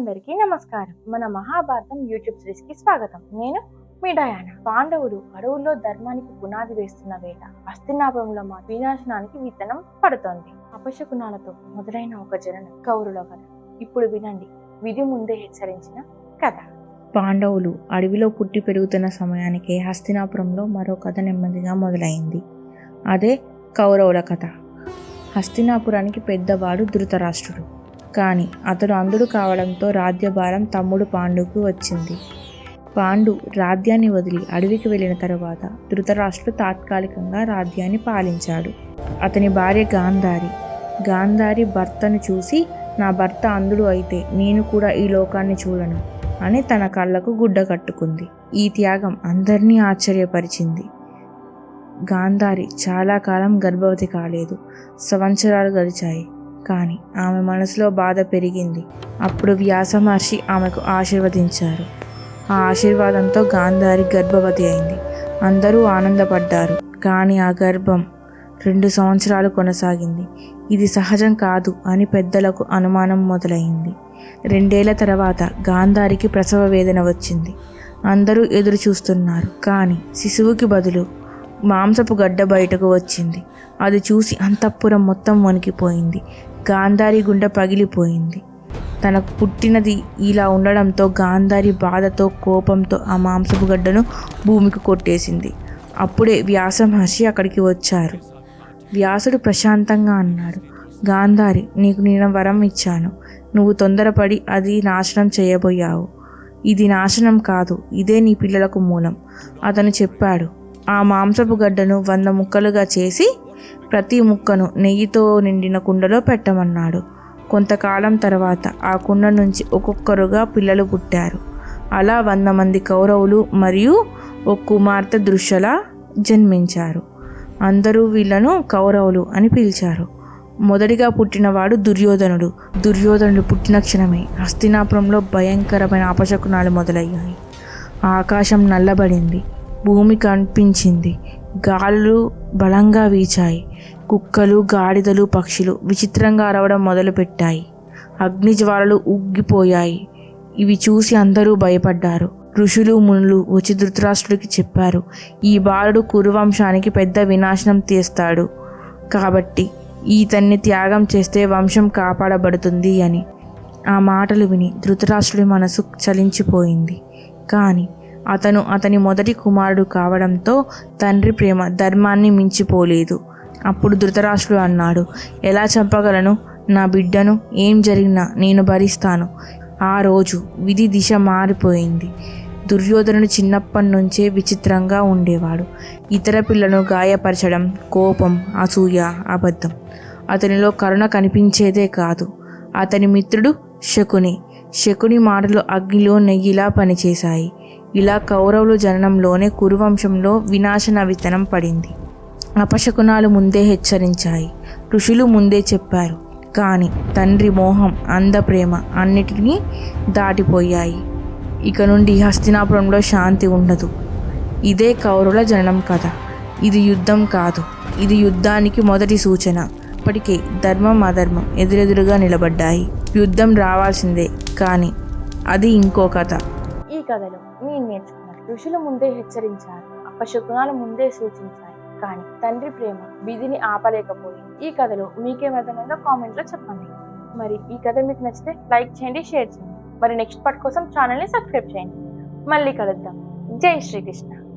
అందరికీ నమస్కారం. మన మహాభారతం యూట్యూబ్ సిరీస్ కి స్వాగతం. నేను మీ డయానా. పాండవులు అడవుల్లో ధర్మానికి పునాది వేస్తున్న వేళ హస్తినాపురంలో మా వినాశనానికి విత్తనం పడుతోంది. అపశకునాలతో మొదలైన ఒక జననం కౌరుల కథ. ఇప్పుడు వినండి విధి ముందే హెచ్చరించిన కథ. పాండవులు అడవిలో పుట్టి పెరుగుతున్న సమయానికే హస్తినాపురంలో మరో కథ నెమ్మదిగా మొదలైంది. అదే కౌరవుల కథ. హస్తినాపురానికి పెద్దవాడు ధృతరాష్ట్రుడు. కానీ అతడు అంధుడు కావడంతో రాజ్యభారం తమ్ముడు పాండుకు వచ్చింది. పాండు రాజ్యాన్ని వదిలి అడవికి వెళ్ళిన తరువాత ధృతరాష్ట్రుడు తాత్కాలికంగా రాజ్యాన్ని పాలించాడు. అతని భార్య గాంధారి భర్తను చూసి, నా భర్త అంధుడు అయితే నేను కూడా ఈ లోకాన్ని చూడను అని తన కళ్ళకు గుడ్డ కట్టుకుంది. ఈ త్యాగం అందరినీ ఆశ్చర్యపరిచింది. గాంధారి చాలా కాలం గర్భవతి కాలేదు. సంవత్సరాలు గడిచాయి. కానీ ఆమె మనసులో బాధ పెరిగింది. అప్పుడు వ్యాస మహర్షి ఆమెకు ఆశీర్వదించారు. ఆ ఆశీర్వాదంతో గాంధారి గర్భవతి అయింది. అందరూ ఆనందపడ్డారు. కానీ ఆ గర్భం 2 సంవత్సరాలు కొనసాగింది. ఇది సహజం కాదు అని పెద్దలకు అనుమానం మొదలైంది. 2 ఏళ్ల తర్వాత గాంధారికి ప్రసవ వేదన వచ్చింది. అందరూ ఎదురు చూస్తున్నారు. కానీ శిశువుకి బదులు మాంసపు గడ్డ బయటకు వచ్చింది. అది చూసి అంతఃపురం మొత్తం వణికిపోయింది. గాంధారి గుండె పగిలిపోయింది. తనకు పుట్టినది ఇలా ఉండడంతో గాంధారి బాధతో కోపంతో ఆ మాంసపు గడ్డను భూమికి కొట్టేసింది. అప్పుడే వ్యాస మహర్షి అక్కడికి వచ్చారు. వ్యాసుడు ప్రశాంతంగా అన్నాడు, గాంధారి, నీకు నేను వరం ఇచ్చాను. నువ్వు తొందరపడి అది నాశనం చేయబోయావు. ఇది నాశనం కాదు, ఇదే నీ పిల్లలకు మూలం. అతను చెప్పాడు. ఆ మాంసపు గడ్డను 100 ముక్కలుగా చేసి ప్రతి ముక్కను నెయ్యితో నిండిన కుండలో పెట్టమన్నాడు. కొంతకాలం తర్వాత ఆ కుండ నుంచి ఒక్కొక్కరుగా పిల్లలు పుట్టారు. అలా 100 మంది కౌరవులు మరియు ఒక కుమార్తె దృశ్యలా జన్మించారు. అందరూ వీళ్లను కౌరవులు అని పిలిచారు. మొదటిగా పుట్టినవాడు దుర్యోధనుడు పుట్టిన క్షణమే హస్తినాపురంలో భయంకరమైన అపశకునాలు మొదలయ్యాయి. ఆకాశం నల్లబడింది. భూమి కనిపించింది. గాలులు బలంగా వీచాయి. కుక్కలు, గాడిదలు, పక్షులు విచిత్రంగా అరవడం మొదలుపెట్టాయి. అగ్నిజ్వాలలు ఉగ్గిపోయాయి. ఇవి చూసి అందరూ భయపడ్డారు. ఋషులు, మునులు వచ్చి ధృతరాష్ట్రుడికి చెప్పారు, ఈ బాలుడు కురువంశానికి పెద్ద వినాశనం తీస్తాడు. కాబట్టి ఈతన్ని త్యాగం చేస్తే వంశం కాపాడబడుతుంది అని. ఆ మాటలు విని ధృతరాష్ట్రుడి మనసు చలించిపోయింది. కానీ అతని మొదటి కుమారుడు కావడంతో తండ్రి ప్రేమ ధర్మాన్ని మించిపోలేదు. అప్పుడు ధృతరాష్ట్రుడు అన్నాడు, ఎలా చంపగలను? నా బిడ్డను ఏం జరిగినా నేను భరిస్తాను. ఆ రోజు విధి దిశ మారిపోయింది. దుర్యోధనుడు చిన్నప్పటి నుంచే విచిత్రంగా ఉండేవాడు. ఇతర పిల్లలను గాయపరచడం, కోపం, అసూయ, అబద్ధం. అతనిలో కరుణ కనిపించేదే కాదు. అతని మిత్రుడు శకుని మాటలు అగ్నిలో నెయ్యిలా పనిచేశాయి. ఇలా కౌరవుల జననంలోనే కురువంశంలో వినాశన విత్తనం పడింది. అపశకునాలు ముందే హెచ్చరించాయి. ఋషులు ముందే చెప్పారు. కానీ తండ్రి మోహం, అంధ ప్రేమ అన్నిటినీ దాటిపోయాయి. ఇక నుండి హస్తినాపురంలో శాంతి ఉండదు. ఇదే కౌరవుల జననం కథ. ఇది యుద్ధం కాదు, ఇది యుద్ధానికి మొదటి సూచన. ఇప్పటికే ధర్మం, అధర్మం ఎదురెదురుగా నిలబడ్డాయి. యుద్ధం రావాల్సిందే, కానీ అది ఇంకో కథ. ఈ కథలో నేను నేర్చుకున్నాను. ఋషులు ముందే హెచ్చరించారు, అపశకునాలు ముందే సూచించాయి. కానీ తండ్రి ప్రేమ విధిని ఆపలేకపోయింది. ఈ కథలో మీకేమర్థమైందో కామెంట్లో చెప్పండి. మరి ఈ కథ మీకు నచ్చితే లైక్ చేయండి, షేర్ చేయండి. మరి నెక్స్ట్ పార్ట్ కోసం ఛానల్ని సబ్స్క్రైబ్ చేయండి. మళ్ళీ కలుద్దాం. జై శ్రీకృష్ణ.